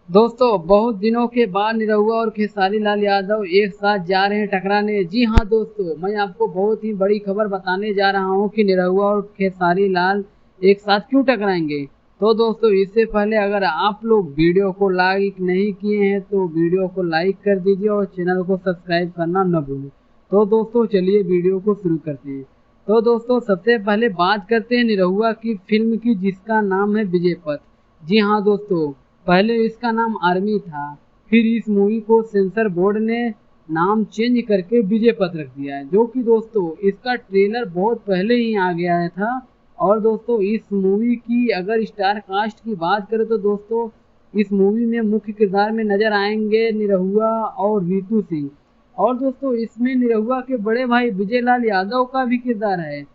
दोस्तों बहुत दिनों के बाद निरहुआ और खेसारी लाल यादव एक साथ जा रहे हैं टकराने। जी हाँ दोस्तों, मैं आपको बहुत ही बड़ी खबर बताने जा रहा हूँ कि निरहुआ और खेसारी लाल एक साथ क्यों टकराएंगे। तो दोस्तों इससे पहले अगर आप लोग वीडियो को लाइक नहीं किए हैं तो वीडियो को लाइक कर दीजिए और चैनल को सब्सक्राइब करना न भूलें। तो दोस्तों चलिए वीडियो को शुरू करते हैं। तो दोस्तों सबसे पहले बात करते हैं निरहुआ की फिल्म की, जिसका नाम है विजयपथ। जी हाँ दोस्तों, पहले इसका नाम आर्मी था, फिर इस मूवी को सेंसर बोर्ड ने नाम चेंज करके विजयपथ रख दिया है, जो कि दोस्तों इसका ट्रेलर बहुत पहले ही आ गया था। और दोस्तों इस मूवी की अगर स्टार कास्ट की बात करें तो दोस्तों इस मूवी में मुख्य किरदार में नजर आएंगे निरहुआ और रीतू सिंह। और दोस्तों इसमें निरहुआ के बड़े भाई विजय लाल यादव का भी किरदार है।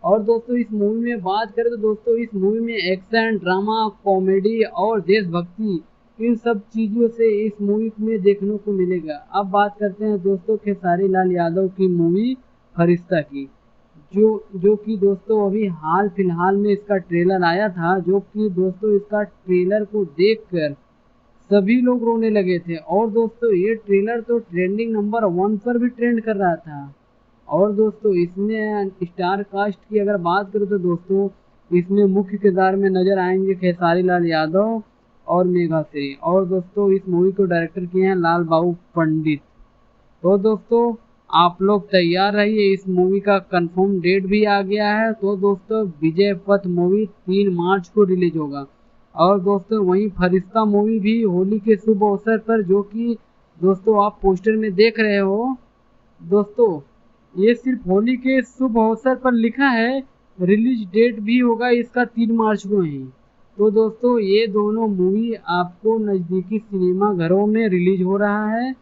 और दोस्तों इस मूवी में बात करें तो दोस्तों इस मूवी में एक्शन, ड्रामा, कॉमेडी और देशभक्ति, इन सब चीज़ों से इस मूवी में देखने को मिलेगा। अब बात करते हैं दोस्तों खेसारी लाल यादव की मूवी फरिश्ता की, जो कि दोस्तों अभी हाल फिलहाल में इसका ट्रेलर आया था, जो कि दोस्तों इसका ट्रेलर को देखकर सभी लोग रोने लगे थे। और दोस्तों ये ट्रेलर तो ट्रेंडिंग नंबर 1 पर भी ट्रेंड कर रहा था। और दोस्तों इसमें स्टार कास्ट की अगर बात करें तो दोस्तों इसमें मुख्य किरदार में नजर आएंगे खेसारी लाल यादव और मेघा श्री। और दोस्तों इस मूवी को डायरेक्टर किए हैं लाल बाबू पंडित। तो दोस्तों आप लोग तैयार रहिए, इस मूवी का कंफर्म डेट भी आ गया है। तो दोस्तों विजयपथ मूवी 3 मार्च को रिलीज होगा। और दोस्तों वहीं फरिश्ता मूवी भी होली के शुभ अवसर पर, जो कि दोस्तों आप पोस्टर में देख रहे हो, दोस्तों ये सिर्फ होली के शुभ अवसर पर लिखा है, रिलीज डेट भी होगा इसका 3 मार्च को ही। तो दोस्तों ये दोनों मूवी आपको नज़दीकी सिनेमा घरों में रिलीज हो रहा है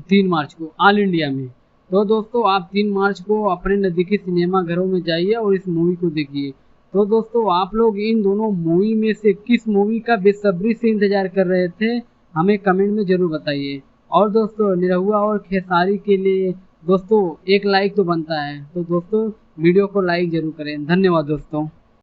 3 मार्च को ऑल इंडिया में। तो दोस्तों आप 3 मार्च को अपने नज़दीकी सिनेमा घरों में जाइए और इस मूवी को देखिए। तो दोस्तों आप लोग इन दोनों मूवी में से किस मूवी का बेसब्री से इंतजार कर रहे थे, हमें कमेंट में ज़रूर बताइए। और दोस्तों निरहुआ और खेसारी के लिए दोस्तों एक लाइक तो बनता है, तो दोस्तों वीडियो को लाइक ज़रूर करें। धन्यवाद दोस्तों।